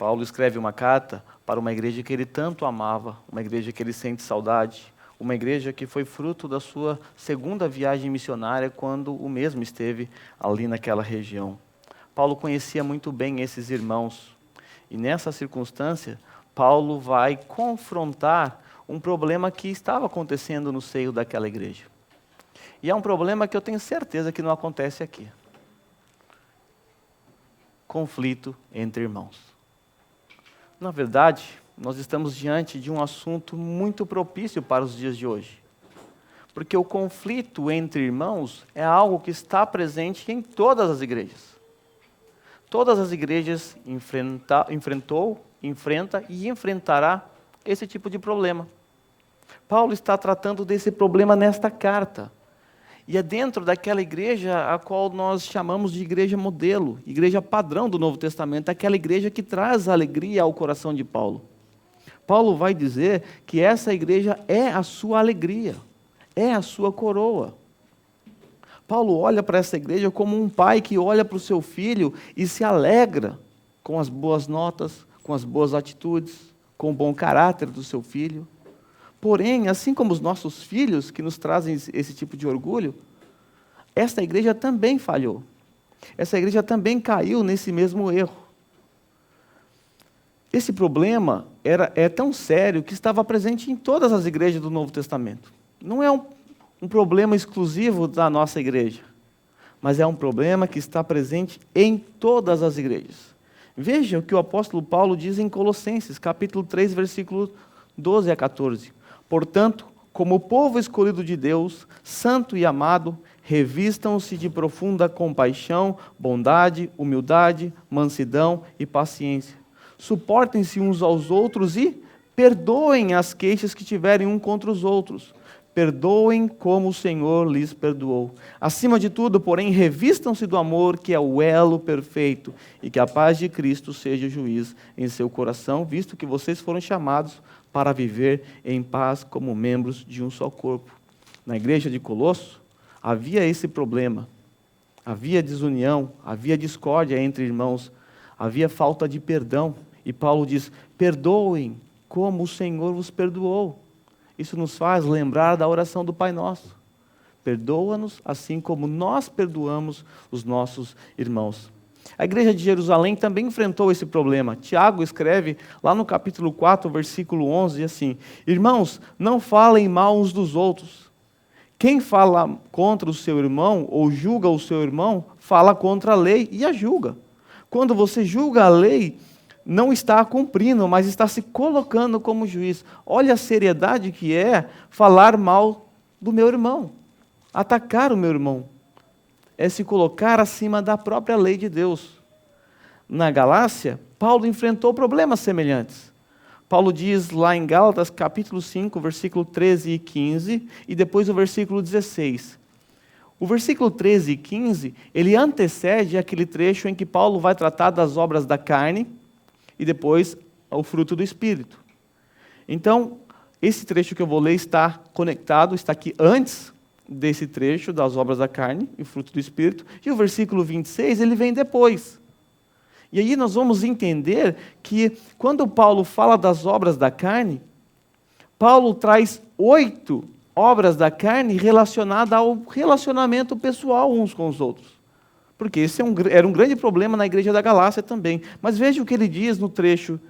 Paulo escreve uma carta para uma igreja que ele tanto amava, uma igreja que ele sente saudade, uma igreja que foi fruto da sua segunda viagem missionária, quando o mesmo esteve ali naquela região. Paulo conhecia muito bem esses irmãos, e nessa circunstância, Paulo vai confrontar um problema que estava acontecendo no seio daquela igreja. E é um problema que eu tenho certeza que não acontece aqui. Conflito entre irmãos. Na verdade, nós estamos diante de um assunto muito propício para os dias de hoje. Porque o conflito entre irmãos é algo que está presente em todas as igrejas. Todas as igrejas enfrenta e enfrentará esse tipo de problema. Paulo está tratando desse problema nesta carta. E é dentro daquela igreja a qual nós chamamos de igreja modelo, igreja padrão do Novo Testamento, aquela igreja que traz alegria ao coração de Paulo. Paulo vai dizer que essa igreja é a sua alegria, é a sua coroa. Paulo olha para essa igreja como um pai que olha para o seu filho e se alegra com as boas notas, com as boas atitudes, com o bom caráter do seu filho. Porém, assim como os nossos filhos, que nos trazem esse tipo de orgulho, esta igreja também falhou. Essa igreja também caiu nesse mesmo erro. Esse problema é tão sério que estava presente em todas as igrejas do Novo Testamento. Não é um problema exclusivo da nossa igreja, mas é um problema que está presente em todas as igrejas. Veja o que o apóstolo Paulo diz em Colossenses, capítulo 3, versículos 12 a 14. Portanto, como povo escolhido de Deus, santo e amado, revistam-se de profunda compaixão, bondade, humildade, mansidão e paciência. Suportem-se uns aos outros e perdoem as queixas que tiverem um contra os outros. Perdoem como o Senhor lhes perdoou. Acima de tudo, porém, revistam-se do amor, que é o elo perfeito, e que a paz de Cristo seja o juiz em seu coração, visto que vocês foram chamados para viver em paz como membros de um só corpo. Na igreja de Colosso, havia esse problema. Havia desunião, havia discórdia entre irmãos, havia falta de perdão. E Paulo diz, perdoem como o Senhor vos perdoou. Isso nos faz lembrar da oração do Pai Nosso. Perdoa-nos assim como nós perdoamos os nossos irmãos. A igreja de Jerusalém também enfrentou esse problema. Tiago escreve lá no capítulo 4, versículo 11, assim: irmãos, não falem mal uns dos outros. Quem fala contra o seu irmão ou julga o seu irmão, fala contra a lei e a julga. Quando você julga a lei, não está cumprindo, mas está se colocando como juiz. Olha a seriedade que é falar mal do meu irmão, atacar o meu irmão. É se colocar acima da própria lei de Deus. Na Galácia, Paulo enfrentou problemas semelhantes. Paulo diz lá em Gálatas, capítulo 5, versículo 13 e 15, e depois o versículo 16. O versículo 13 e 15, ele antecede aquele trecho em que Paulo vai tratar das obras da carne, e depois o fruto do Espírito. Então, esse trecho que eu vou ler está conectado, está aqui antes desse trecho das obras da carne e fruto do Espírito, e o versículo 26, ele vem depois. E aí nós vamos entender que quando Paulo fala das obras da carne, Paulo traz 8 obras da carne relacionadas ao relacionamento pessoal uns com os outros. Porque esse era um grande problema na igreja da Galácia também. Mas veja o que ele diz no trecho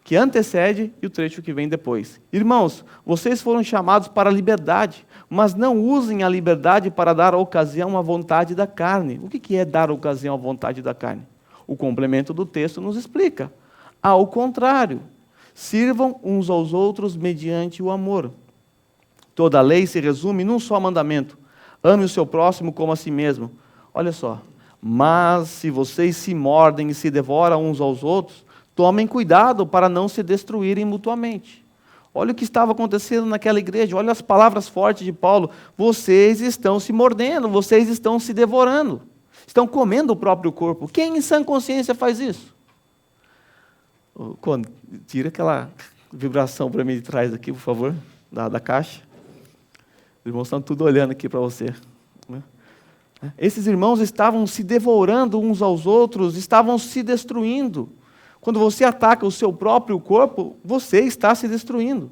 que antecede e o trecho que vem depois. Irmãos, vocês foram chamados para a liberdade, mas não usem a liberdade para dar ocasião à vontade da carne. O que é dar ocasião à vontade da carne? O complemento do texto nos explica. Ao contrário, sirvam uns aos outros mediante o amor. Toda a lei se resume num só mandamento: ame o seu próximo como a si mesmo. Olha só. Mas se vocês se mordem e se devoram uns aos outros, tomem cuidado para não se destruírem mutuamente. Olha o que estava acontecendo naquela igreja, olha as palavras fortes de Paulo. Vocês estão se mordendo, vocês estão se devorando, estão comendo o próprio corpo. Quem em sã consciência faz isso? Tira aquela vibração para mim de trás aqui, por favor, da caixa. Os irmãos estão tudo olhando aqui para você. Esses irmãos estavam se devorando uns aos outros, estavam se destruindo. Quando você ataca o seu próprio corpo, você está se destruindo.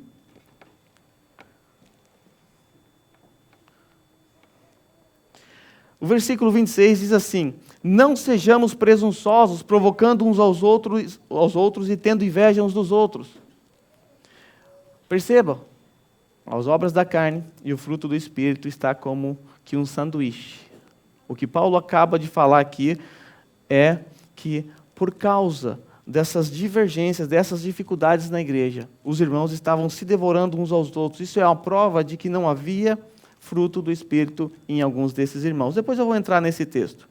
O versículo 26 diz assim: não sejamos presunçosos, provocando uns aos outros e tendo inveja uns dos outros. Perceba, as obras da carne e o fruto do Espírito está como que um sanduíche. O que Paulo acaba de falar aqui é que, por causa dessas divergências, dessas dificuldades na igreja, os irmãos estavam se devorando uns aos outros. Isso é uma prova de que não havia fruto do Espírito em alguns desses irmãos. Depois eu vou entrar nesse texto.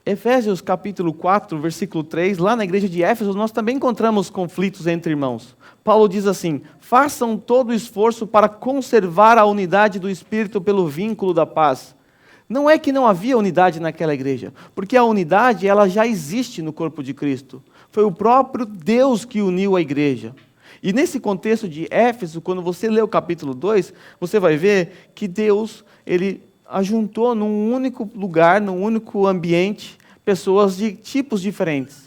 Efésios capítulo 4, versículo 3, lá na igreja de Éfeso, nós também encontramos conflitos entre irmãos. Paulo diz assim: façam todo o esforço para conservar a unidade do Espírito pelo vínculo da paz. Não é que não havia unidade naquela igreja, porque a unidade ela já existe no corpo de Cristo. Foi o próprio Deus que uniu a igreja. E nesse contexto de Éfeso, quando você lê o capítulo 2, você vai ver que Deus, ele ajuntou num único lugar, num único ambiente, pessoas de tipos diferentes.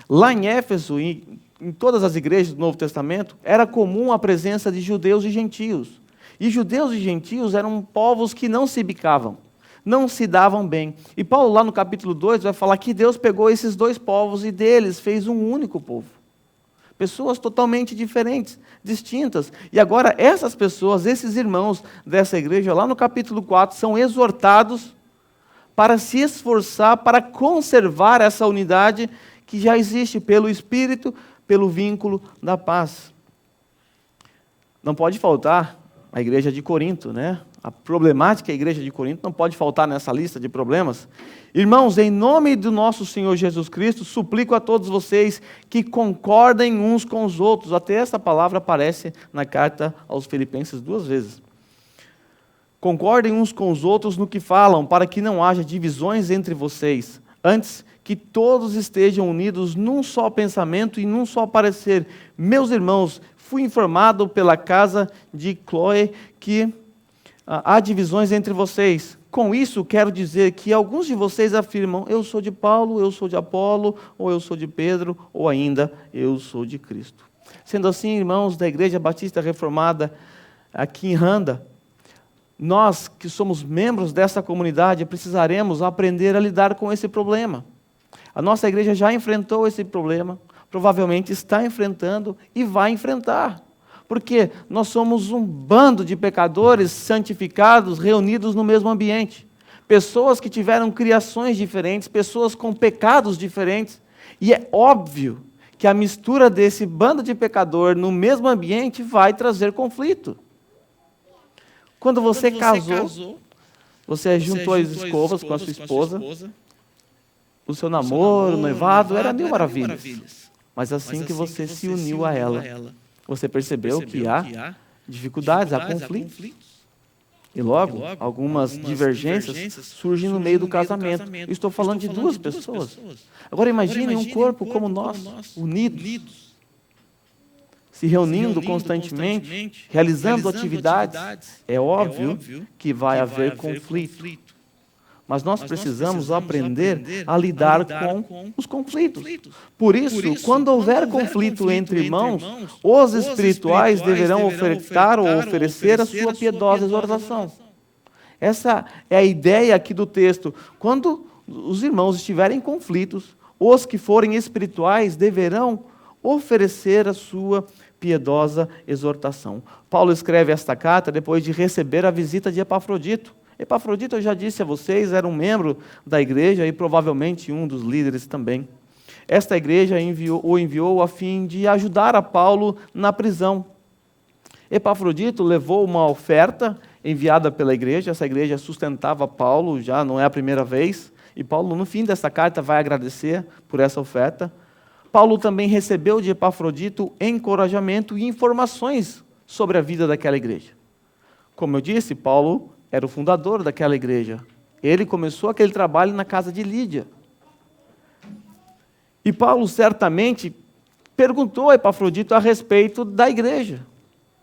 Lá em Éfeso, em todas as igrejas do Novo Testamento, era comum a presença de judeus e gentios. E judeus e gentios eram povos que não se bicavam, não se davam bem. E Paulo, lá no capítulo 2, vai falar que Deus pegou esses dois povos e deles fez um único povo. Pessoas totalmente diferentes, distintas. E agora essas pessoas, esses irmãos dessa igreja, lá no capítulo 4, são exortados para se esforçar para conservar essa unidade que já existe pelo Espírito, pelo vínculo da paz. Não pode faltar a igreja de Corinto, né? A problemática da igreja de Corinto não pode faltar nessa lista de problemas. Irmãos, em nome do nosso Senhor Jesus Cristo, suplico a todos vocês que concordem uns com os outros. Até essa palavra aparece na carta aos Filipenses 2 vezes. Concordem uns com os outros no que falam, para que não haja divisões entre vocês. Antes, que todos estejam unidos num só pensamento e num só parecer. Meus irmãos, fui informado pela casa de Cloé que há divisões entre vocês. Com isso, quero dizer que alguns de vocês afirmam: eu sou de Paulo, eu sou de Apolo, ou eu sou de Pedro, ou ainda, eu sou de Cristo. Sendo assim, irmãos da Igreja Batista Reformada aqui em Randa, nós que somos membros dessa comunidade precisaremos aprender a lidar com esse problema. A nossa igreja já enfrentou esse problema, provavelmente está enfrentando e vai enfrentar. Porque nós somos um bando de pecadores santificados, reunidos no mesmo ambiente. Pessoas que tiveram criações diferentes, pessoas com pecados diferentes. E é óbvio que a mistura desse bando de pecador no mesmo ambiente vai trazer conflito. Quando você casou, você juntou as escovas com a sua esposa, o seu namoro, o noivado, era mil maravilhas. Mas assim que você se uniu a ela, você percebeu que há dificuldades, há conflitos. E logo, algumas divergências surgem no meio do casamento. Estou falando de duas pessoas. Agora imagine um corpo como o nosso, unidos, se reunindo constantemente, realizando atividades. É óbvio que vai haver conflito. Mas nós precisamos aprender a lidar com os conflitos. Por isso, quando houver conflito entre irmãos, os espirituais deverão ofertar ou oferecer a sua piedosa exortação. Essa é a ideia aqui do texto. Quando os irmãos estiverem em conflitos, os que forem espirituais deverão oferecer a sua piedosa exortação. Paulo escreve esta carta depois de receber a visita de Epafrodito. Epafrodito, eu já disse a vocês, era um membro da igreja e provavelmente um dos líderes também. Esta igreja o enviou a fim de ajudar a Paulo na prisão. Epafrodito levou uma oferta enviada pela igreja, essa igreja sustentava Paulo, já não é a primeira vez, e Paulo, no fim dessa carta, vai agradecer por essa oferta. Paulo também recebeu de Epafrodito encorajamento e informações sobre a vida daquela igreja. Como eu disse, Paulo era o fundador daquela igreja. Ele começou aquele trabalho na casa de Lídia. E Paulo certamente perguntou a Epafrodito a respeito da igreja,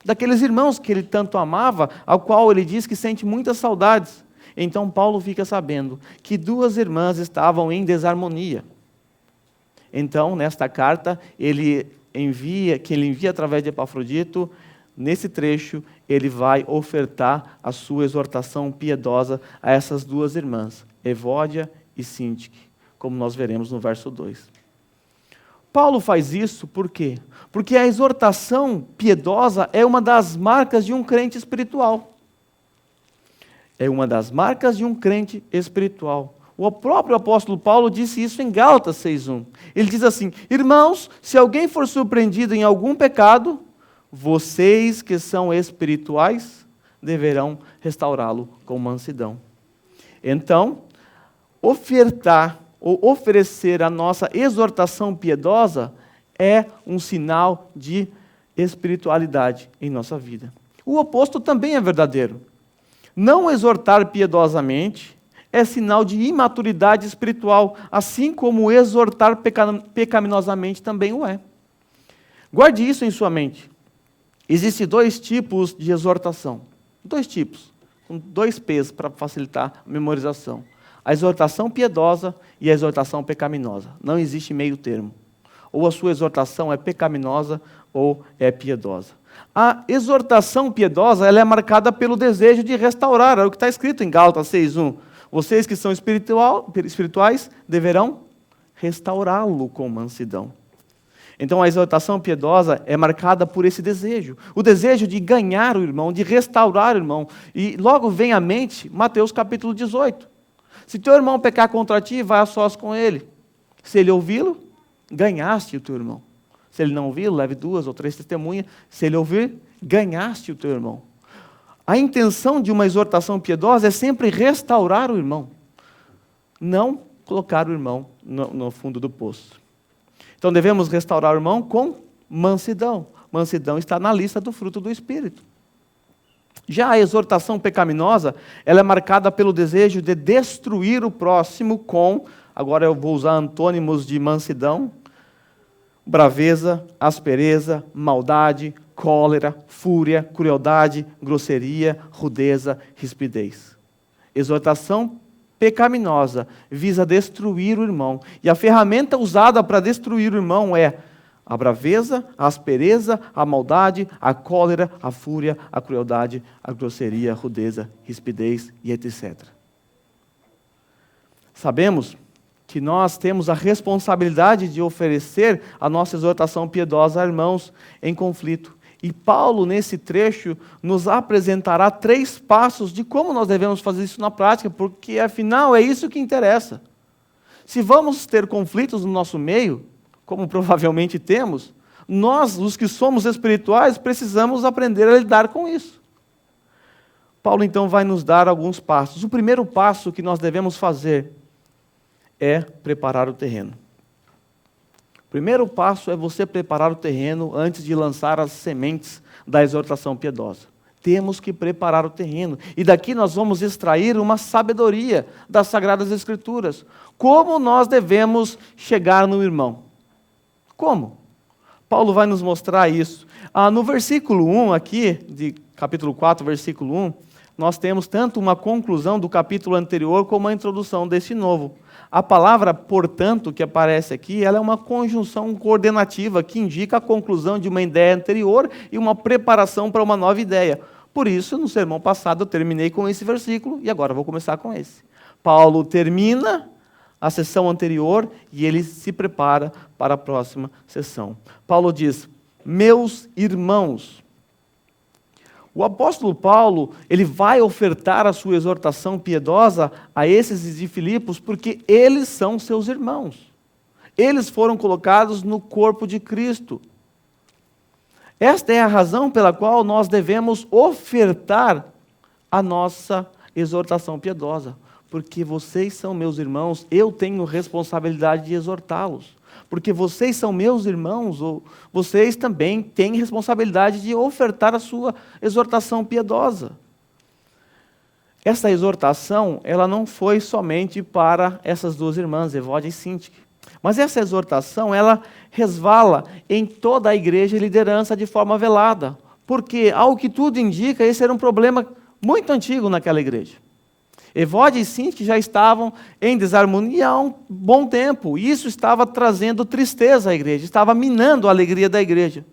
daqueles irmãos que ele tanto amava, ao qual ele diz que sente muitas saudades. Então Paulo fica sabendo que duas irmãs estavam em desarmonia. Então, nesta carta, que ele envia através de Epafrodito, nesse trecho, ele vai ofertar a sua exortação piedosa a essas duas irmãs, Evódia e Síntique, como nós veremos no verso 2. Paulo faz isso por quê? Porque a exortação piedosa é uma das marcas de um crente espiritual. É uma das marcas de um crente espiritual. O próprio apóstolo Paulo disse isso em Gálatas 6:1. Ele diz assim: irmãos, se alguém for surpreendido em algum pecado, vocês que são espirituais deverão restaurá-lo com mansidão. Então, ofertar ou oferecer a nossa exortação piedosa é um sinal de espiritualidade em nossa vida. O oposto também é verdadeiro. Não exortar piedosamente é sinal de imaturidade espiritual, assim como exortar pecaminosamente também o é. Guarde isso em sua mente. Existem dois tipos de exortação. Dois tipos, com dois P's para facilitar a memorização. A exortação piedosa e a exortação pecaminosa. Não existe meio termo. Ou a sua exortação é pecaminosa ou é piedosa. A exortação piedosa ela é marcada pelo desejo de restaurar. É o que está escrito em Gálatas 6:1. Vocês que são espirituais deverão restaurá-lo com mansidão. Então a exortação piedosa é marcada por esse desejo. O desejo de ganhar o irmão, de restaurar o irmão. E logo vem à mente Mateus capítulo 18. Se teu irmão pecar contra ti, vai a sós com ele. Se ele ouvi-lo, ganhaste o teu irmão. Se ele não ouvir, leve 2 ou 3 testemunhas. Se ele ouvir, ganhaste o teu irmão. A intenção de uma exortação piedosa é sempre restaurar o irmão. Não colocar o irmão no fundo do poço. Então devemos restaurar o irmão com mansidão. Mansidão está na lista do fruto do Espírito. Já a exortação pecaminosa, ela é marcada pelo desejo de destruir o próximo com, agora eu vou usar antônimos de mansidão, braveza, aspereza, maldade, cólera, fúria, crueldade, grosseria, rudeza, rispidez. Exortação pecaminosa visa destruir o irmão. E a ferramenta usada para destruir o irmão é a braveza, a aspereza, a maldade, a cólera, a fúria, a crueldade, a grosseria, a rudeza, rispidez e etc. Sabemos que nós temos a responsabilidade de oferecer a nossa exortação piedosa a irmãos em conflito. E Paulo, nesse trecho, nos apresentará 3 passos de como nós devemos fazer isso na prática, porque, afinal, é isso que interessa. Se vamos ter conflitos no nosso meio, como provavelmente temos, nós, os que somos espirituais, precisamos aprender a lidar com isso. Paulo, então, vai nos dar alguns passos. O primeiro passo que nós devemos fazer é preparar o terreno. O primeiro passo é você preparar o terreno antes de lançar as sementes da exortação piedosa. Temos que preparar o terreno. E daqui nós vamos extrair uma sabedoria das Sagradas Escrituras. Como nós devemos chegar no irmão? Como? Paulo vai nos mostrar isso. No versículo 1 aqui, de capítulo 4, versículo 1, nós temos tanto uma conclusão do capítulo anterior como a introdução deste novo. A palavra, portanto, que aparece aqui, ela é uma conjunção coordenativa que indica a conclusão de uma ideia anterior e uma preparação para uma nova ideia. Por isso, no sermão passado, eu terminei com esse versículo e agora vou começar com esse. Paulo termina a sessão anterior e ele se prepara para a próxima sessão. Paulo diz: meus irmãos. O apóstolo Paulo, ele vai ofertar a sua exortação piedosa a esses de Filipos porque eles são seus irmãos. Eles foram colocados no corpo de Cristo. Esta é a razão pela qual nós devemos ofertar a nossa exortação piedosa. Porque vocês são meus irmãos, eu tenho responsabilidade de exortá-los. Porque vocês são meus irmãos, ou vocês também têm responsabilidade de ofertar a sua exortação piedosa. Essa exortação, ela não foi somente para essas duas irmãs, Evódia e Síntique. Mas essa exortação, ela resvala em toda a igreja e liderança de forma velada. Porque, ao que tudo indica, esse era um problema muito antigo naquela igreja. Evódia e Sintique já estavam em desarmonia há um bom tempo. E isso estava trazendo tristeza à igreja, estava minando a alegria da igreja.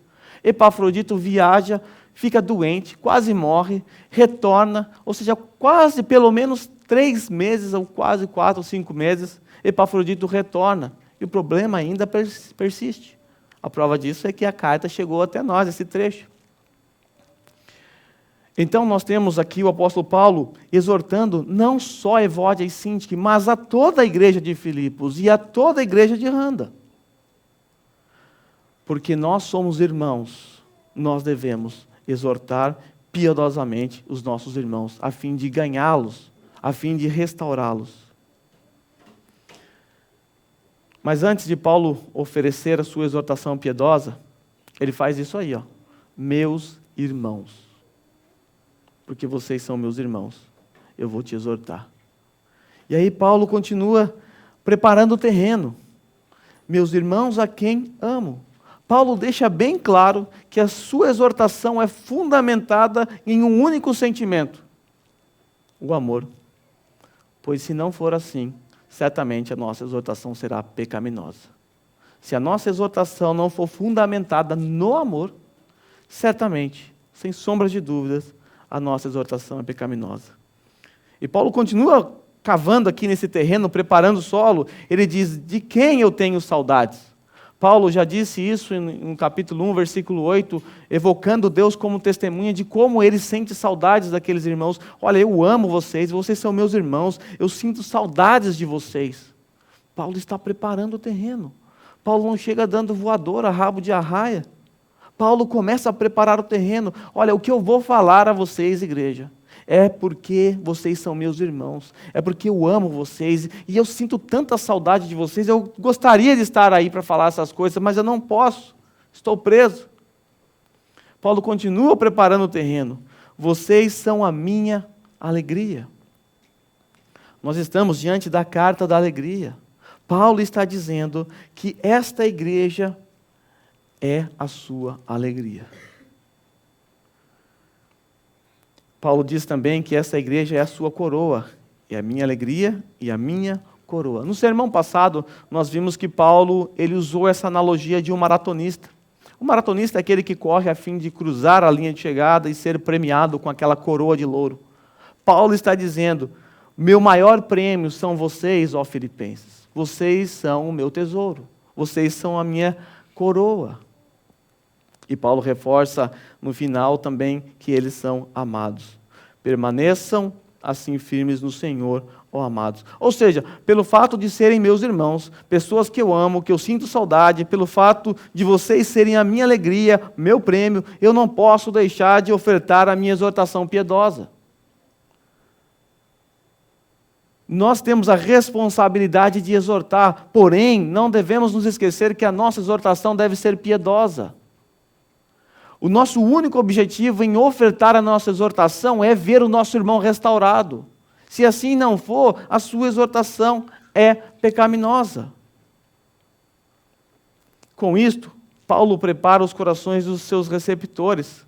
Epafrodito viaja, fica doente, quase morre, retorna, ou seja, quase pelo menos 3 meses, ou quase 4 ou 5 meses, Epafrodito retorna. E o problema ainda persiste. A prova disso é que a carta chegou até nós, esse trecho. Então nós temos aqui o apóstolo Paulo exortando não só a Evódia e Sintique, mas a toda a igreja de Filipos e a toda a igreja de Randa. Porque nós somos irmãos, nós devemos exortar piedosamente os nossos irmãos, a fim de ganhá-los, a fim de restaurá-los. Mas antes de Paulo oferecer a sua exortação piedosa, ele faz isso aí, ó, meus irmãos. Porque vocês são meus irmãos, eu vou te exortar. E aí Paulo continua preparando o terreno. Meus irmãos a quem amo. Paulo deixa bem claro que a sua exortação é fundamentada em um único sentimento: o amor. Pois se não for assim, certamente a nossa exortação será pecaminosa. Se a nossa exortação não for fundamentada no amor, certamente, sem sombras de dúvidas, a nossa exortação é pecaminosa. E Paulo continua cavando aqui nesse terreno, preparando o solo. Ele diz: de quem eu tenho saudades? Paulo já disse isso no capítulo 1, versículo 8, evocando Deus como testemunha de como ele sente saudades daqueles irmãos. Olha, eu amo vocês, vocês são meus irmãos, eu sinto saudades de vocês. Paulo está preparando o terreno. Paulo não chega dando voadora, rabo de arraia. Paulo começa a preparar o terreno. Olha, o que eu vou falar a vocês, igreja, é porque vocês são meus irmãos, é porque eu amo vocês, e eu sinto tanta saudade de vocês, eu gostaria de estar aí para falar essas coisas, mas eu não posso, estou preso. Paulo continua preparando o terreno. Vocês são a minha alegria. Nós estamos diante da carta da alegria. Paulo está dizendo que esta igreja é a sua alegria. Paulo diz também que essa igreja é a sua coroa, é a minha alegria e a minha coroa. No sermão passado, nós vimos que Paulo ele usou essa analogia de um maratonista. O maratonista é aquele que corre a fim de cruzar a linha de chegada e ser premiado com aquela coroa de louro. Paulo está dizendo: meu maior prêmio são vocês, ó filipenses. Vocês são o meu tesouro. Vocês são a minha coroa. E Paulo reforça no final também que eles são amados. Permaneçam assim firmes no Senhor, ó amados. Ou seja, pelo fato de serem meus irmãos, pessoas que eu amo, que eu sinto saudade, pelo fato de vocês serem a minha alegria, meu prêmio, eu não posso deixar de ofertar a minha exortação piedosa. Nós temos a responsabilidade de exortar, porém, não devemos nos esquecer que a nossa exortação deve ser piedosa. O nosso único objetivo em ofertar a nossa exortação é ver o nosso irmão restaurado. Se assim não for, a sua exortação é pecaminosa. Com isto, Paulo prepara os corações dos seus receptores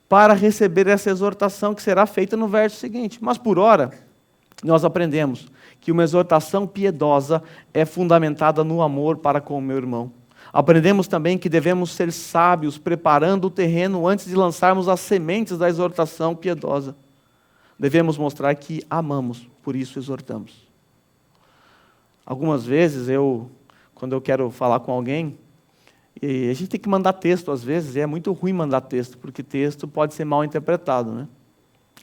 para receber essa exortação que será feita no verso seguinte. Mas por ora, nós aprendemos que uma exortação piedosa é fundamentada no amor para com o meu irmão. Aprendemos também que devemos ser sábios, preparando o terreno antes de lançarmos as sementes da exortação piedosa. Devemos mostrar que amamos, por isso exortamos. Algumas vezes, quando eu quero falar com alguém, e a gente tem que mandar texto às vezes, e é muito ruim mandar texto, porque texto pode ser mal interpretado, né?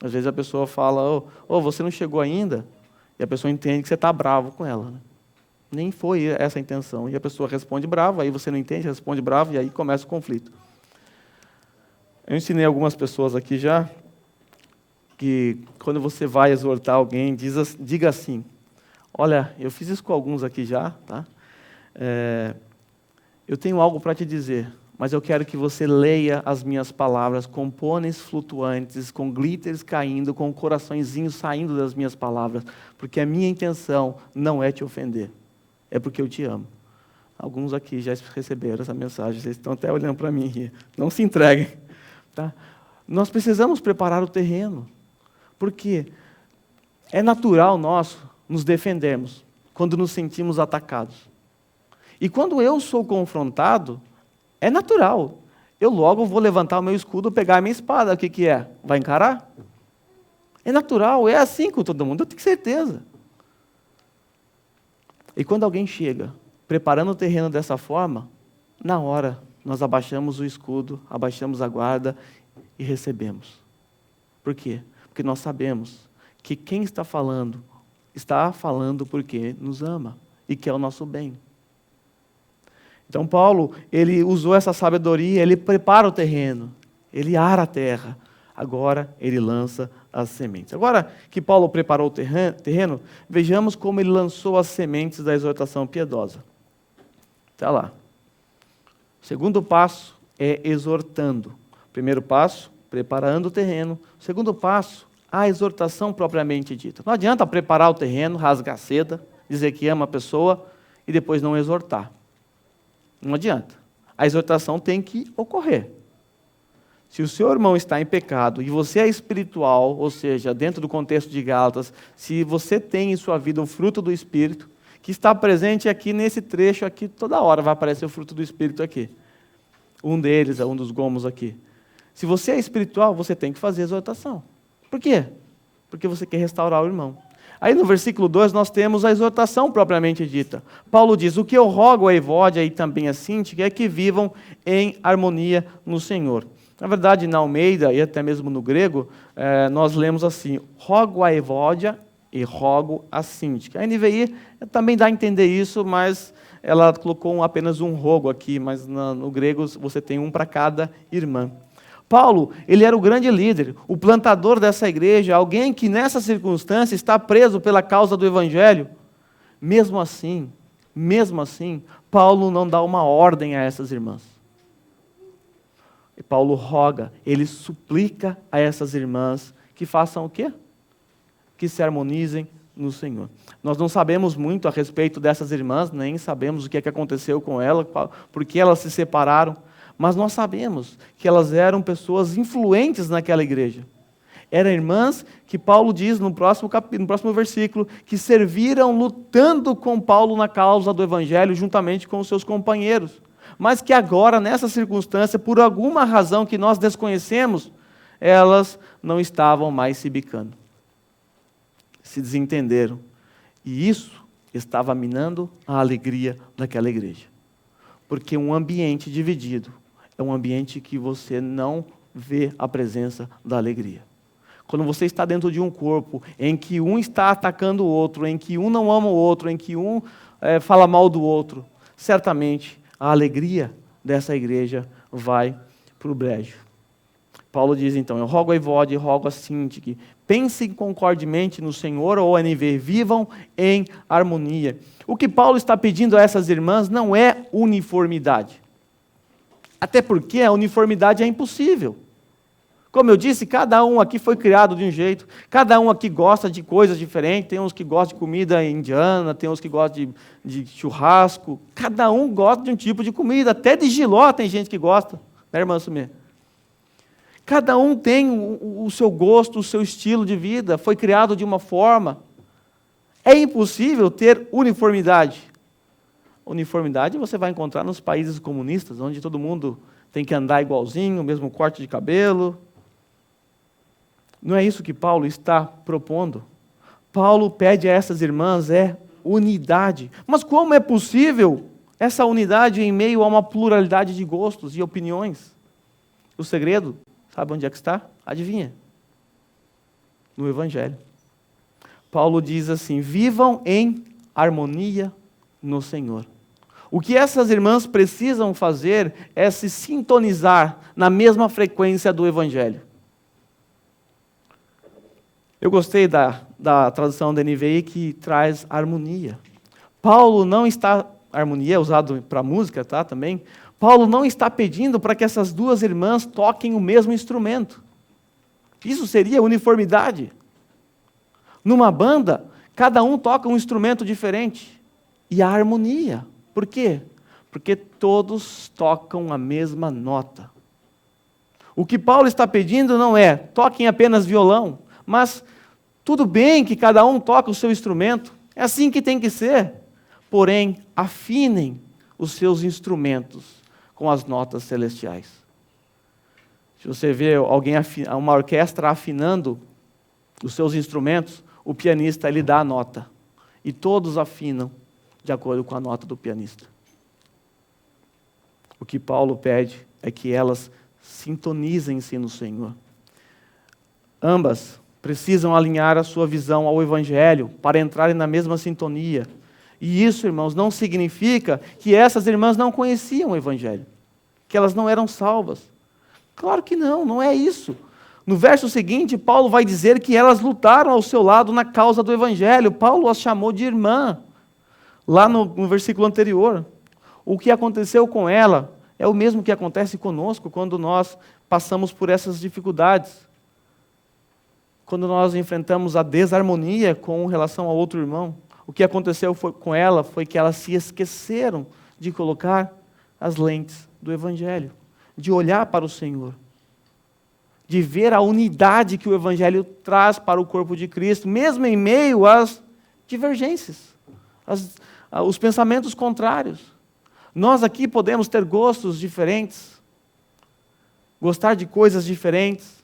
Às vezes a pessoa fala: você não chegou ainda? E a pessoa entende que você está bravo com ela, né? Nem foi essa a intenção. E a pessoa responde bravo, aí você não entende, responde bravo, e aí começa o conflito. Eu ensinei algumas pessoas aqui já, que quando você vai exortar alguém, diga assim: olha, eu fiz isso com alguns aqui já, tá? Eu tenho algo para te dizer, mas eu quero que você leia as minhas palavras com pôneis flutuantes, com glitters caindo, com coraçõezinhos saindo das minhas palavras, porque a minha intenção não é te ofender. É porque eu te amo. Alguns aqui já receberam essa mensagem, vocês estão até olhando para mim aqui. Não se entreguem. Tá? Nós precisamos preparar o terreno. Porque É natural nosso nos defendermos quando nos sentimos atacados. E quando eu sou confrontado, é natural. Eu logo vou levantar o meu escudo, pegar a minha espada. O que é? Vai encarar? É natural, é assim com todo mundo, eu tenho certeza. E quando alguém chega preparando o terreno dessa forma, na hora nós abaixamos o escudo, abaixamos a guarda e recebemos. Por quê? Porque nós sabemos que quem está falando porque nos ama e quer o nosso bem. Então Paulo, ele usou essa sabedoria, ele prepara o terreno, ele ara a terra, agora ele lança as sementes. Agora que Paulo preparou o terreno, vejamos como ele lançou as sementes da exortação piedosa. Está lá. O segundo passo é exortando. O primeiro passo, preparando o terreno. O segundo passo, a exortação propriamente dita. Não adianta preparar o terreno, rasgar seda, dizer que ama a pessoa e depois não exortar. Não adianta. A exortação tem que ocorrer. Se o seu irmão está em pecado e você é espiritual, ou seja, dentro do contexto de Gálatas, se você tem em sua vida o fruto do Espírito, que está presente aqui nesse trecho aqui, toda hora vai aparecer o fruto do Espírito aqui. Um deles é um dos gomos aqui. Se você é espiritual, você tem que fazer a exortação. Por quê? Porque você quer restaurar o irmão. Aí no versículo 2 nós temos a exortação propriamente dita. Paulo diz, o que eu rogo a Evódia e também a Síntica é que vivam em harmonia no Senhor. Na verdade, na Almeida e até mesmo no grego, nós lemos assim, rogo a Evódia e rogo a Síntica. A NVI também dá a entender isso, mas ela colocou apenas um rogo aqui, mas no grego você tem um para cada irmã. Paulo, ele era o grande líder, o plantador dessa igreja, alguém que nessa circunstância está preso pela causa do Evangelho. Mesmo assim, Paulo não dá uma ordem a essas irmãs. E Paulo roga, ele suplica a essas irmãs que façam o quê? Que se harmonizem no Senhor. Nós não sabemos muito a respeito dessas irmãs, nem sabemos o que aconteceu com elas, por que elas se separaram, mas nós sabemos que elas eram pessoas influentes naquela igreja. Eram irmãs que Paulo diz no próximo versículo, que serviram lutando com Paulo na causa do Evangelho, juntamente com os seus companheiros. Mas que agora, nessa circunstância, por alguma razão que nós desconhecemos, elas não estavam mais se bicando. Se desentenderam. E isso estava minando a alegria daquela igreja. Porque um ambiente dividido é um ambiente que você não vê a presença da alegria. Quando você está dentro de um corpo em que um está atacando o outro, em que um não ama o outro, em que um fala mal do outro, certamente a alegria dessa igreja vai para o brejo. Paulo diz então, eu rogo a Evódia e rogo a Síntique, pensem concordemente no Senhor, ou NV, vivam em harmonia. O que Paulo está pedindo a essas irmãs não é uniformidade. Até porque a uniformidade é impossível. Como eu disse, cada um aqui foi criado de um jeito, cada um aqui gosta de coisas diferentes, tem uns que gostam de comida indiana, tem uns que gostam de churrasco, cada um gosta de um tipo de comida, até de jiló tem gente que gosta, né, irmã Sumê? Cada um tem o seu gosto, o seu estilo de vida, foi criado de uma forma. É impossível ter uniformidade. Uniformidade você vai encontrar nos países comunistas, onde todo mundo tem que andar igualzinho, o mesmo corte de cabelo. Não é isso que Paulo está propondo. Paulo pede a essas irmãs unidade. Mas como é possível essa unidade em meio a uma pluralidade de gostos e opiniões? O segredo, sabe onde é que está? Adivinha? No Evangelho. Paulo diz assim, vivam em harmonia no Senhor. O que essas irmãs precisam fazer é se sintonizar na mesma frequência do Evangelho. Eu gostei da tradução da NVI que traz harmonia. Paulo não está... Harmonia é usado para música, tá, também. Paulo não está pedindo para que essas duas irmãs toquem o mesmo instrumento. Isso seria uniformidade. Numa banda, cada um toca um instrumento diferente. E a harmonia. Por quê? Porque todos tocam a mesma nota. O que Paulo está pedindo não é toquem apenas violão, mas Tudo bem que cada um toca o seu instrumento, é assim que tem que ser. Porém, afinem os seus instrumentos com as notas celestiais. Se você vê uma orquestra afinando os seus instrumentos, o pianista ele dá a nota. E todos afinam de acordo com a nota do pianista. O que Paulo pede é que elas sintonizem-se no Senhor. Ambas precisam alinhar a sua visão ao Evangelho para entrarem na mesma sintonia. E isso, irmãos, não significa que essas irmãs não conheciam o Evangelho, que elas não eram salvas. Claro que não, não é isso. No verso seguinte, Paulo vai dizer que elas lutaram ao seu lado na causa do Evangelho. Paulo as chamou de irmã, lá no versículo anterior. O que aconteceu com ela é o mesmo que acontece conosco quando nós passamos por essas dificuldades. Quando nós enfrentamos a desarmonia com relação a outro irmão. O que aconteceu com ela foi que elas se esqueceram de colocar as lentes do Evangelho, de olhar para o Senhor, de ver a unidade que o Evangelho traz para o corpo de Cristo, mesmo em meio às divergências, os pensamentos contrários. Nós aqui podemos ter gostos diferentes, gostar de coisas diferentes,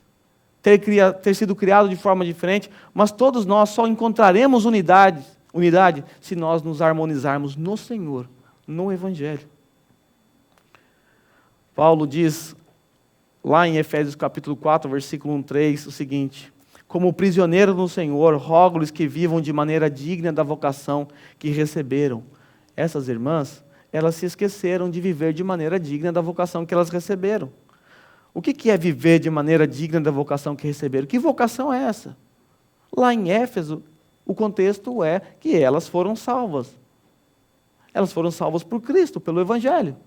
ter sido criado de forma diferente, mas todos nós só encontraremos unidade se nós nos harmonizarmos no Senhor, no Evangelho. Paulo diz, lá em Efésios capítulo 4, versículo 1-3, o seguinte: como prisioneiros no Senhor, rogo-lhes que vivam de maneira digna da vocação que receberam. Essas irmãs, elas se esqueceram de viver de maneira digna da vocação que elas receberam. O que é viver de maneira digna da vocação que receberam? Que vocação é essa? Lá em Éfeso, o contexto é que elas foram salvas. Elas foram salvas por Cristo, pelo Evangelho.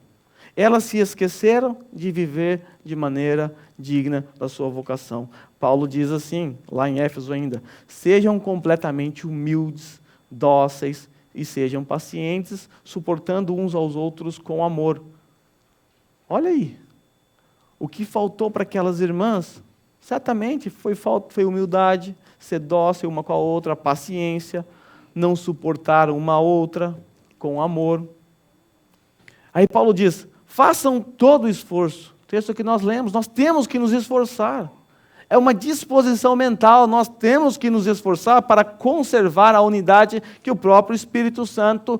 Elas se esqueceram de viver de maneira digna da sua vocação. Paulo diz assim, lá em Éfeso ainda: sejam completamente humildes, dóceis e sejam pacientes, suportando uns aos outros com amor. Olha aí. O que faltou para aquelas irmãs, certamente foi humildade, ser dócil uma com a outra, paciência, não suportar uma a outra com amor. Aí Paulo diz, façam todo o esforço. O texto que nós lemos, nós temos que nos esforçar. É uma disposição mental, nós temos que nos esforçar para conservar a unidade que o próprio Espírito Santo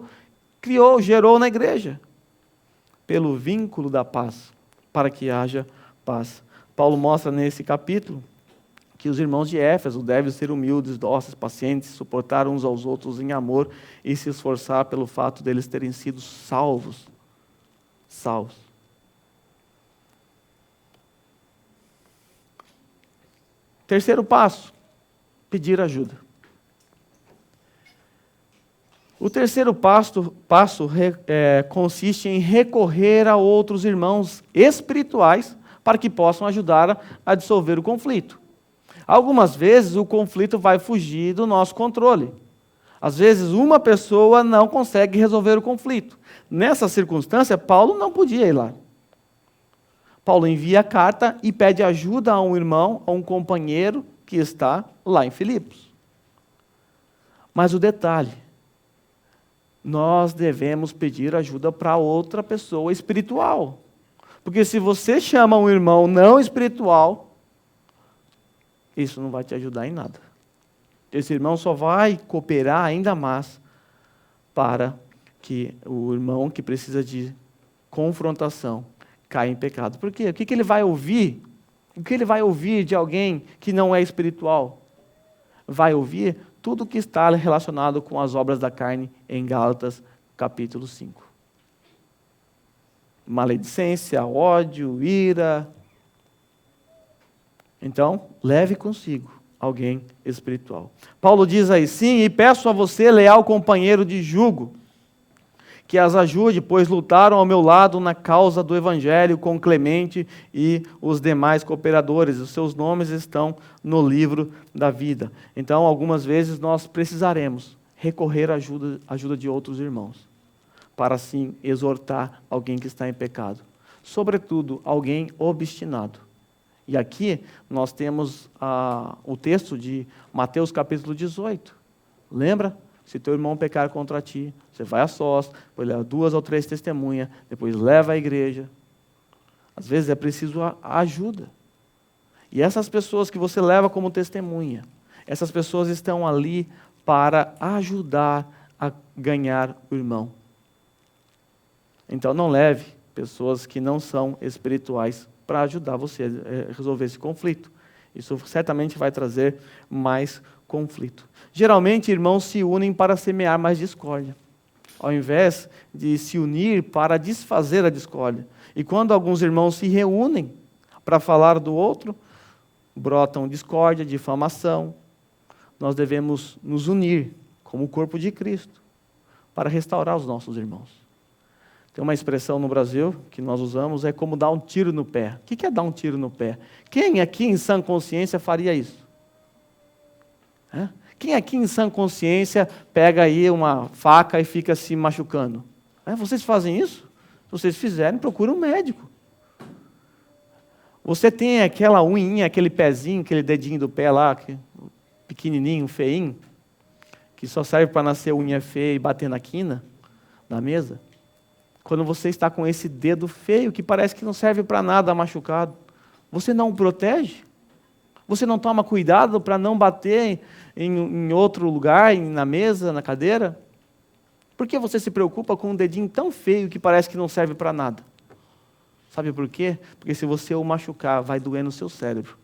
criou, gerou na igreja. Pelo vínculo da paz, para que haja paz. Paulo mostra nesse capítulo que os irmãos de Éfeso devem ser humildes, dóceis, pacientes, suportar uns aos outros em amor e se esforçar pelo fato deles terem sido salvos. Salvos. Terceiro passo, pedir ajuda. O terceiro passo consiste em recorrer a outros irmãos espirituais para que possam ajudar a dissolver o conflito. Algumas vezes o conflito vai fugir do nosso controle. Às vezes uma pessoa não consegue resolver o conflito. Nessa circunstância, Paulo não podia ir lá. Paulo envia a carta e pede ajuda a um irmão, a um companheiro que está lá em Filipos. Mas o detalhe, nós devemos pedir ajuda para outra pessoa espiritual. Porque se você chama um irmão não espiritual, isso não vai te ajudar em nada. Esse irmão só vai cooperar ainda mais para que o irmão que precisa de confrontação caia em pecado. Por quê? O que ele vai ouvir? O que ele vai ouvir de alguém que não é espiritual? Vai ouvir tudo que está relacionado com as obras da carne em Gálatas, capítulo 5. Maledicência, ódio, ira. Então, leve consigo alguém espiritual. Paulo diz aí, sim, e peço a você, leal companheiro de jugo, que as ajude, pois lutaram ao meu lado na causa do Evangelho com Clemente e os demais cooperadores. Os seus nomes estão no livro da vida. Então, algumas vezes nós precisaremos recorrer à ajuda de outros irmãos, para assim exortar alguém que está em pecado. Sobretudo, alguém obstinado E aqui nós temos o texto de Mateus capítulo 18. Lembra? Se teu irmão pecar contra ti, você vai a sós, depois leva 2 ou 3 testemunhas, depois leva à igreja. Às vezes é preciso a ajuda. E essas pessoas que você leva como testemunha, essas pessoas estão ali para ajudar a ganhar o irmão. Então não leve pessoas que não são espirituais para ajudar você a resolver esse conflito. Isso certamente vai trazer mais conflito. Geralmente, irmãos se unem para semear mais discórdia, ao invés de se unir para desfazer a discórdia. E quando alguns irmãos se reúnem para falar do outro, brotam discórdia, difamação. Nós devemos nos unir como o corpo de Cristo para restaurar os nossos irmãos. Tem uma expressão no Brasil que nós usamos, é como dar um tiro no pé. O que é dar um tiro no pé? Quem aqui em sã consciência faria isso? Quem aqui em sã consciência pega aí uma faca e fica se machucando? Vocês fazem isso? Se vocês fizerem, procure um médico. Você tem aquela unhinha, aquele pezinho, aquele dedinho do pé lá, pequenininho, feinho, que só serve para nascer unha feia e bater na quina, na mesa. Quando você está com esse dedo feio, que parece que não serve para nada, machucado, você não o protege? Você não toma cuidado para não bater em outro lugar, na mesa, na cadeira? Por que você se preocupa com um dedinho tão feio que parece que não serve para nada? Sabe por quê? Porque se você o machucar, vai doer no seu cérebro.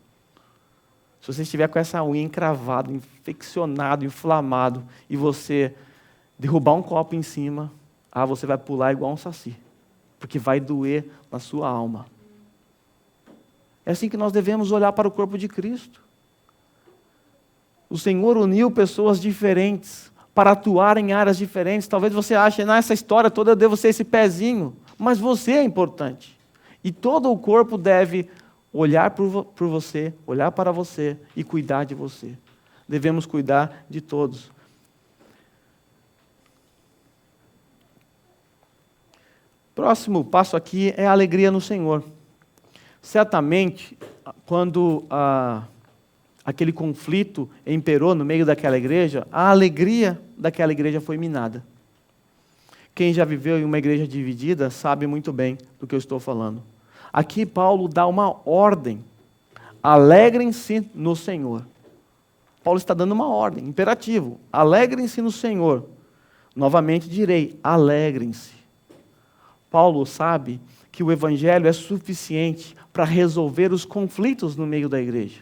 Se você estiver com essa unha encravada, infeccionado, inflamado, e você derrubar um copo em cima, você vai pular igual um saci, porque vai doer na sua alma. É assim que nós devemos olhar para o corpo de Cristo. O Senhor uniu pessoas diferentes para atuar em áreas diferentes. Talvez você ache, nessa história toda eu devo ser esse pezinho, mas você é importante. E todo o corpo deve olhar por você, olhar para você e cuidar de você. Devemos cuidar de todos. Próximo passo aqui é a alegria no Senhor. Certamente, quando aquele conflito imperou no meio daquela igreja, a alegria daquela igreja foi minada. Quem já viveu em uma igreja dividida sabe muito bem do que eu estou falando. Aqui Paulo dá uma ordem. Alegrem-se no Senhor. Paulo está dando uma ordem, imperativo. Alegrem-se no Senhor. Novamente direi, alegrem-se. Paulo sabe que o evangelho é suficiente para resolver os conflitos no meio da igreja.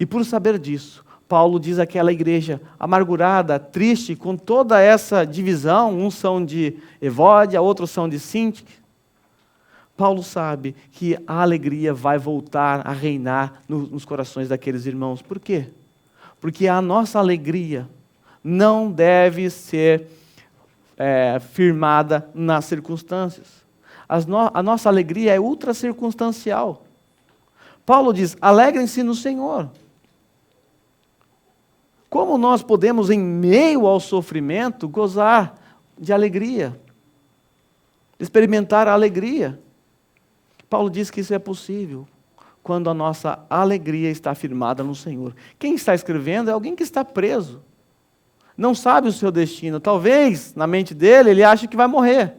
E por saber disso, Paulo diz àquela igreja amargurada, triste, com toda essa divisão, uns são de Evódia, outros são de Síntique. Paulo sabe que a alegria vai voltar a reinar nos corações daqueles irmãos. Por quê? Porque a nossa alegria não deve ser firmada nas circunstâncias. A nossa alegria é ultra circunstancial. Paulo diz, alegrem-se no Senhor. Como nós podemos, em meio ao sofrimento, gozar de alegria? Experimentar a alegria? Paulo diz que isso é possível quando a nossa alegria está firmada no Senhor. Quem está escrevendo é alguém que está preso. Não sabe o seu destino. Talvez, na mente dele, ele ache que vai morrer.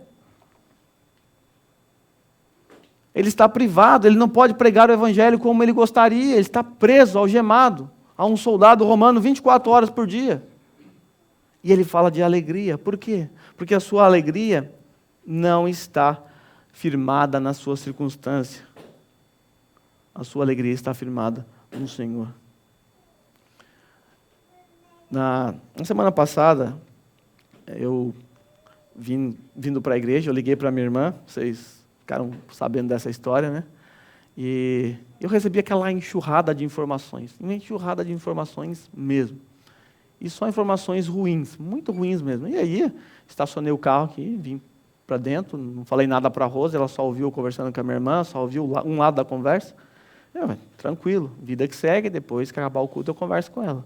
Ele está privado, ele não pode pregar o evangelho como ele gostaria. Ele está preso, algemado, a um soldado romano 24 horas por dia. E ele fala de alegria. Por quê? Porque a sua alegria não está firmada na sua circunstância. A sua alegria está firmada no Senhor. Na semana passada, eu vindo para a igreja, eu liguei para minha irmã, vocês ficaram sabendo dessa história, né? E eu recebi aquela enxurrada de informações, uma enxurrada de informações mesmo. E só informações ruins, muito ruins mesmo. E aí, estacionei o carro aqui, vim para dentro, não falei nada para a Rosa, ela só ouviu conversando com a minha irmã, só ouviu um lado da conversa. Tranquilo, vida que segue, depois que acabar o culto eu converso com ela.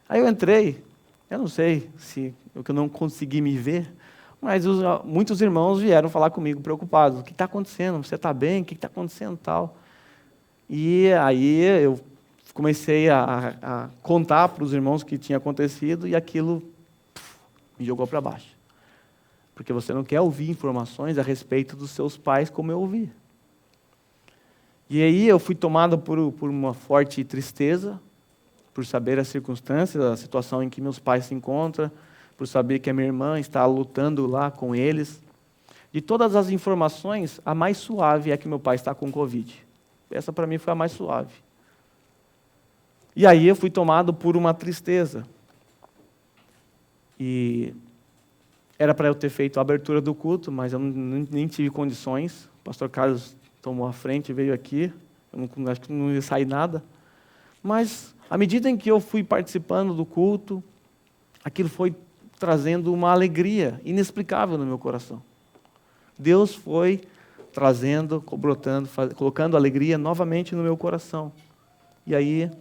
Aí eu entrei, eu não sei se eu não consegui me ver, mas muitos irmãos vieram falar comigo preocupados. O que está acontecendo? Você está bem? O que está acontecendo tal? E aí eu comecei a contar para os irmãos o que tinha acontecido e aquilo me jogou para baixo. Porque você não quer ouvir informações a respeito dos seus pais como eu ouvi. E aí eu fui tomado por uma forte tristeza, por saber as circunstâncias, a situação em que meus pais se encontram, por saber que a minha irmã está lutando lá com eles. De todas as informações, a mais suave é que meu pai está com Covid. Essa para mim foi a mais suave. E aí eu fui tomado por uma tristeza. E era para eu ter feito a abertura do culto, mas eu nem tive condições. O pastor Carlos tomou a frente, veio aqui. Eu acho que não ia sair nada. Mas, à medida em que eu fui participando do culto, aquilo foi trazendo uma alegria inexplicável no meu coração. Deus foi trazendo, brotando, colocando alegria novamente no meu coração. E aí,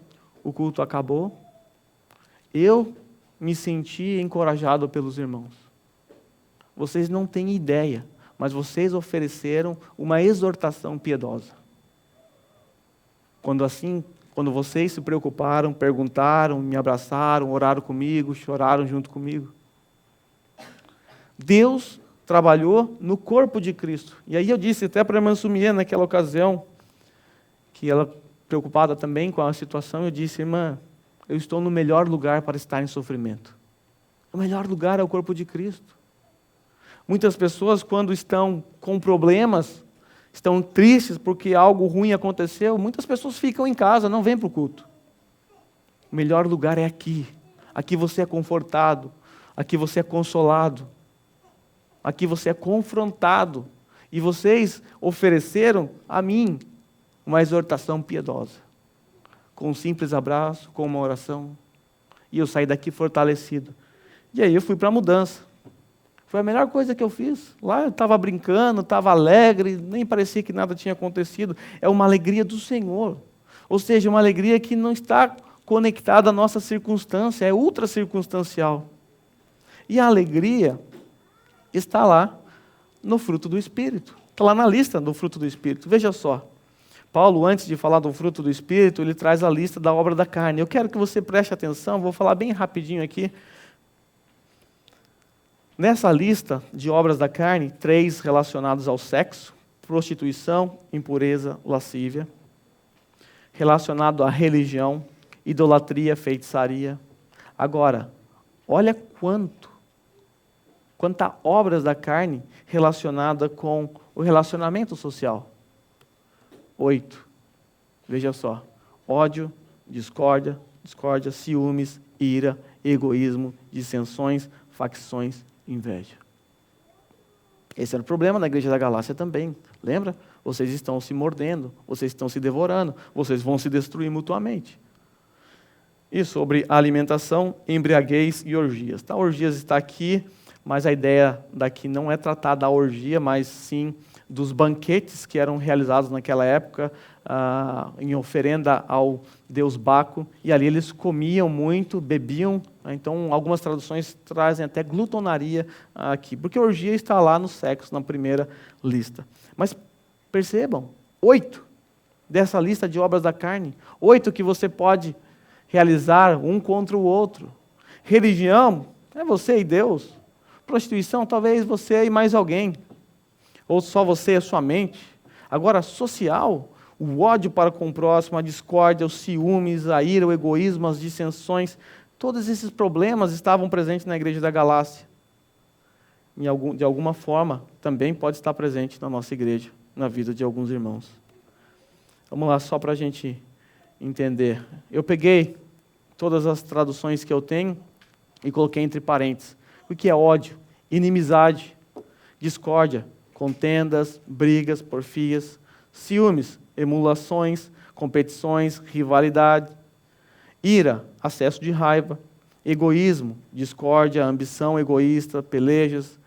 o culto acabou. Eu me senti encorajado pelos irmãos. Vocês não têm ideia, mas vocês ofereceram uma exortação piedosa. Quando vocês se preocuparam, perguntaram, me abraçaram, oraram comigo, choraram junto comigo. Deus trabalhou no corpo de Cristo. E aí eu disse até para a irmã Sumia naquela ocasião, que ela, preocupada também com a situação, eu disse: irmã, eu estou no melhor lugar para estar em sofrimento. O melhor lugar é o corpo de Cristo. Muitas pessoas, quando estão com problemas, estão tristes porque algo ruim aconteceu, muitas pessoas ficam em casa, não vêm para o culto. O melhor lugar é aqui. Aqui você é confortado, aqui você é consolado, aqui você é confrontado. E vocês ofereceram a mim uma exortação piedosa, com um simples abraço, com uma oração. E eu saí daqui fortalecido. E aí eu fui para a mudança. Foi a melhor coisa que eu fiz. Lá eu estava brincando, estava alegre, nem parecia que nada tinha acontecido. É uma alegria do Senhor. Ou seja, uma alegria que não está conectada à nossa circunstância, é ultra circunstancial. E a alegria está lá no fruto do Espírito. Está lá na lista do fruto do Espírito. Veja só. Paulo, antes de falar do fruto do Espírito, ele traz a lista da obra da carne. Eu quero que você preste atenção, vou falar bem rapidinho aqui. Nessa lista de obras da carne, 3 relacionadas ao sexo: prostituição, impureza, lascívia. Relacionado à religião, idolatria, feitiçaria. Agora, olha quanta obras da carne relacionada com o relacionamento social. 8. Veja só: ódio, discórdia, ciúmes, ira, egoísmo, dissensões, facções, inveja. Esse era o problema da igreja da Galácia também. Lembra? Vocês estão se mordendo, vocês estão se devorando, vocês vão se destruir mutuamente. E sobre alimentação, embriaguez e orgias. Tá, orgias está aqui, mas a ideia daqui não é tratar da orgia, mas sim dos banquetes que eram realizados naquela época em oferenda ao deus Baco, e ali eles comiam muito, bebiam. Então algumas traduções trazem até glutonaria aqui, porque orgia está lá no sexo, na primeira lista. Mas percebam, 8 dessa lista de obras da carne, 8 que você pode realizar um contra o outro. Religião, é você e Deus. Prostituição, talvez você e mais alguém. Ou só você e a sua mente. Agora, social, o ódio para com o próximo, a discórdia, os ciúmes, a ira, o egoísmo, as dissensões, todos esses problemas estavam presentes na igreja da Galácia. De alguma forma, também pode estar presente na nossa igreja, na vida de alguns irmãos. Vamos lá, só para a gente entender. Eu peguei todas as traduções que eu tenho e coloquei entre parênteses. O que é ódio? Inimizade, discórdia, contendas, brigas, porfias, ciúmes, emulações, competições, rivalidade, ira, acesso de raiva, egoísmo, discórdia, ambição egoísta, pelejas,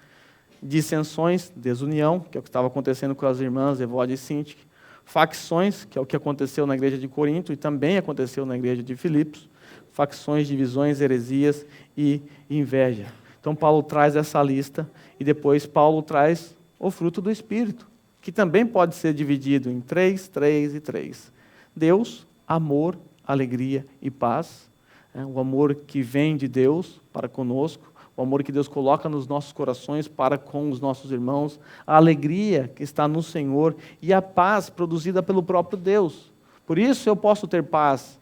dissensões, desunião, que é o que estava acontecendo com as irmãs Evódia e Sintique, facções, que é o que aconteceu na igreja de Corinto e também aconteceu na igreja de Filipos, facções, divisões, heresias e inveja. Então Paulo traz essa lista e depois Paulo traz o fruto do Espírito, que também pode ser dividido em 3, 3 e 3. Deus, amor, alegria e paz. O amor que vem de Deus para conosco, o amor que Deus coloca nos nossos corações para com os nossos irmãos, a alegria que está no Senhor e a paz produzida pelo próprio Deus. Por isso eu posso ter paz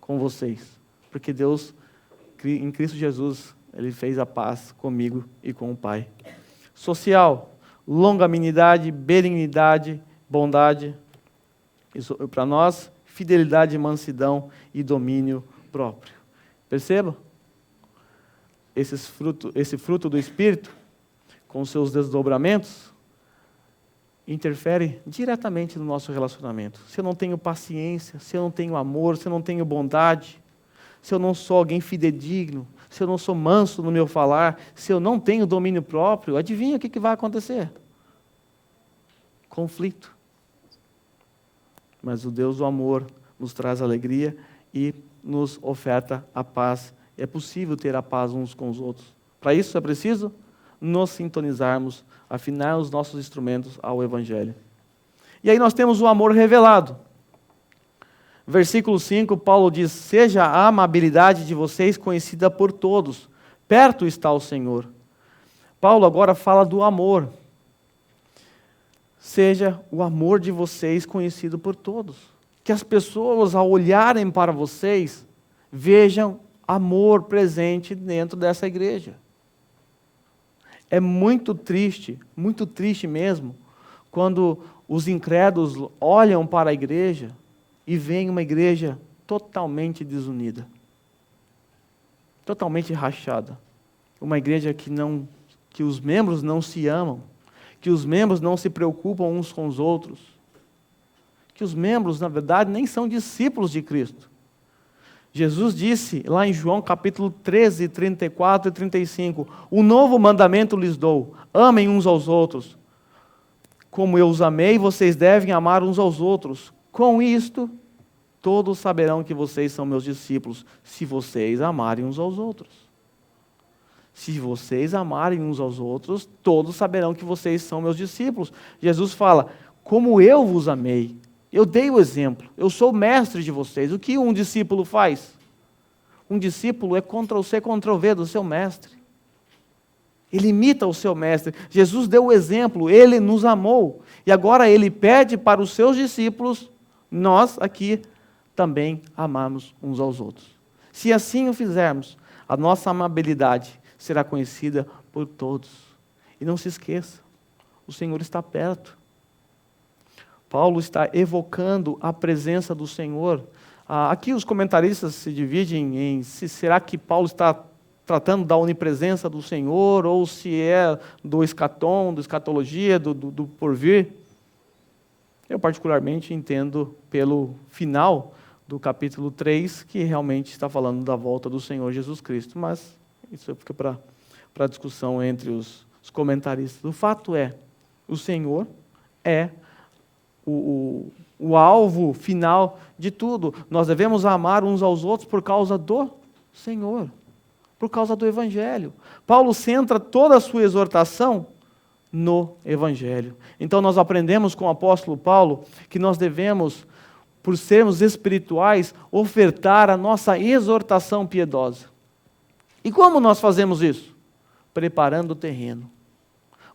com vocês, porque Deus, em Cristo Jesus, Ele fez a paz comigo e com o Pai. Social, longanimidade, benignidade, bondade. Isso para nós, fidelidade, mansidão e domínio próprio. Perceba? Esse fruto do Espírito, com seus desdobramentos, interfere diretamente no nosso relacionamento. Se eu não tenho paciência, se eu não tenho amor, se eu não tenho bondade, se eu não sou alguém fidedigno, se eu não sou manso no meu falar, se eu não tenho domínio próprio, adivinha o que vai acontecer? Conflito. Mas o Deus do amor nos traz alegria e nos oferta a paz. É possível ter a paz uns com os outros. Para isso é preciso nos sintonizarmos, afinar os nossos instrumentos ao Evangelho. E aí nós temos o amor revelado. Versículo 5, Paulo diz: seja a amabilidade de vocês conhecida por todos, perto está o Senhor. Paulo agora fala do amor. Seja o amor de vocês conhecido por todos. Que as pessoas, ao olharem para vocês, vejam amor presente dentro dessa igreja. É muito triste mesmo, quando os incrédulos olham para a igreja e veem uma igreja totalmente desunida, totalmente rachada. Uma igreja que os membros não se amam, que os membros não se preocupam uns com os outros, que os membros, na verdade, nem são discípulos de Cristo. Jesus disse lá em João capítulo 13, 34 e 35, um novo mandamento lhes dou, amem uns aos outros. Como eu os amei, vocês devem amar uns aos outros. Com isto, todos saberão que vocês são meus discípulos, se vocês amarem uns aos outros. Se vocês amarem uns aos outros, todos saberão que vocês são meus discípulos. Jesus fala, como eu vos amei, eu dei o exemplo, eu sou o mestre de vocês. O que um discípulo faz? Um discípulo é Ctrl-C, Ctrl-V do seu mestre. Ele imita o seu mestre. Jesus deu o exemplo, ele nos amou. E agora ele pede para os seus discípulos, nós aqui também amamos uns aos outros. Se assim o fizermos, a nossa amabilidade será conhecida por todos. E não se esqueça, o Senhor está perto. Paulo está evocando a presença do Senhor. Aqui os comentaristas se dividem em se será que Paulo está tratando da onipresença do Senhor ou se é do escatom, da escatologia, do porvir. Eu particularmente entendo pelo final do capítulo 3 que realmente está falando da volta do Senhor Jesus Cristo, mas isso fica para discussão entre os comentaristas. O fato é, o Senhor é o alvo final de tudo. Nós devemos amar uns aos outros por causa do Senhor, por causa do Evangelho. Paulo centra toda a sua exortação no Evangelho. Então nós aprendemos com o apóstolo Paulo que nós devemos, por sermos espirituais, ofertar a nossa exortação piedosa. E como nós fazemos isso? Preparando o terreno.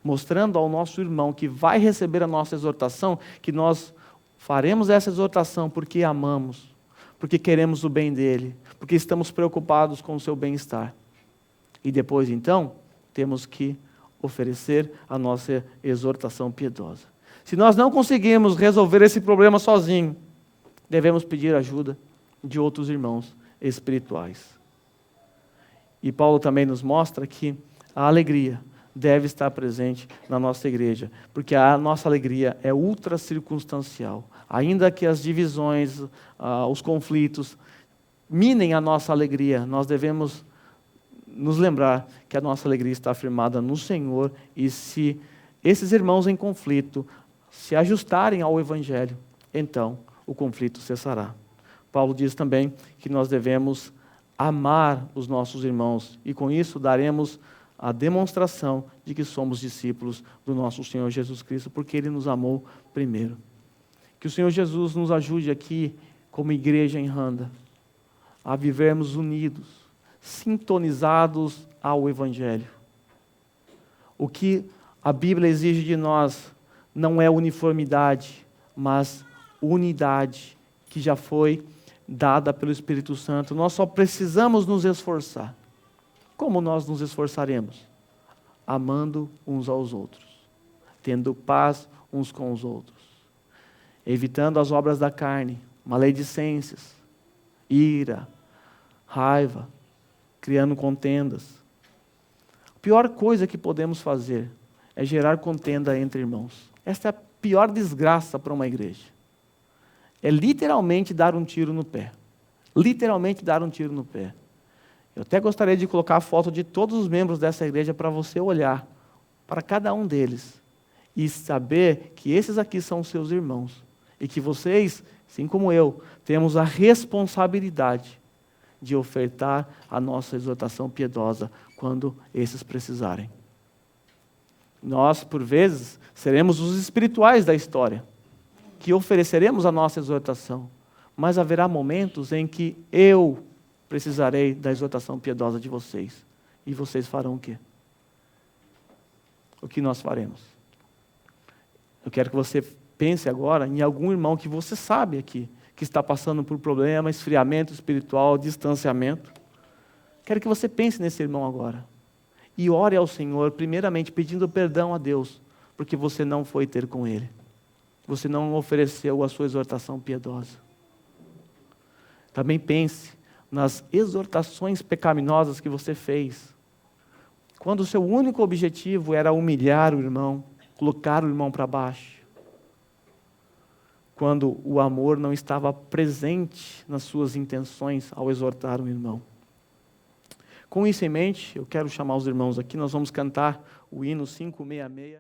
Mostrando ao nosso irmão que vai receber a nossa exortação, que nós faremos essa exortação porque amamos, porque queremos o bem dele, porque estamos preocupados com o seu bem-estar. E depois, então, temos que oferecer a nossa exortação piedosa. Se nós não conseguirmos resolver esse problema sozinho, devemos pedir ajuda de outros irmãos espirituais. E Paulo também nos mostra que a alegria deve estar presente na nossa igreja, porque a nossa alegria é ultra circunstancial. Ainda que as divisões, os conflitos minem a nossa alegria, nós devemos nos lembrar que a nossa alegria está firmada no Senhor, e se esses irmãos em conflito se ajustarem ao Evangelho, então o conflito cessará. Paulo diz também que nós devemos amar os nossos irmãos, e com isso daremos a demonstração de que somos discípulos do nosso Senhor Jesus Cristo, porque Ele nos amou primeiro. Que Que o Senhor Jesus nos ajude aqui, como igreja em Randa, a vivermos unidos, sintonizados ao Evangelho. O que a Bíblia exige de nós não é uniformidade, mas unidade, que já foi dada pelo Espírito Santo. Nós só precisamos nos esforçar. Como nós nos esforçaremos? Amando uns aos outros, tendo paz uns com os outros, evitando as obras da carne, maledicências, ira, raiva, criando contendas. A pior coisa que podemos fazer é gerar contenda entre irmãos. Esta é a pior desgraça para uma igreja. É literalmente dar um tiro no pé. Literalmente dar um tiro no pé. Eu até gostaria de colocar a foto de todos os membros dessa igreja para você olhar para cada um deles e saber que esses aqui são seus irmãos e que vocês, assim como eu, temos a responsabilidade de ofertar a nossa exortação piedosa quando esses precisarem. Nós, por vezes, seremos os espirituais da história, que ofereceremos a nossa exortação, mas haverá momentos em que eu precisarei da exortação piedosa de vocês. E vocês farão o quê? O que nós faremos? Eu quero que você pense agora em algum irmão que você sabe aqui, que está passando por problema, esfriamento espiritual, distanciamento. Quero que você pense nesse irmão agora. E ore ao Senhor, primeiramente pedindo perdão a Deus, porque você não foi ter com Ele. Você não ofereceu a sua exortação piedosa. Também pense nas exortações pecaminosas que você fez. Quando o seu único objetivo era humilhar o irmão, colocar o irmão para baixo. Quando o amor não estava presente nas suas intenções ao exortar um irmão. Com isso em mente, eu quero chamar os irmãos aqui, nós vamos cantar o hino 566.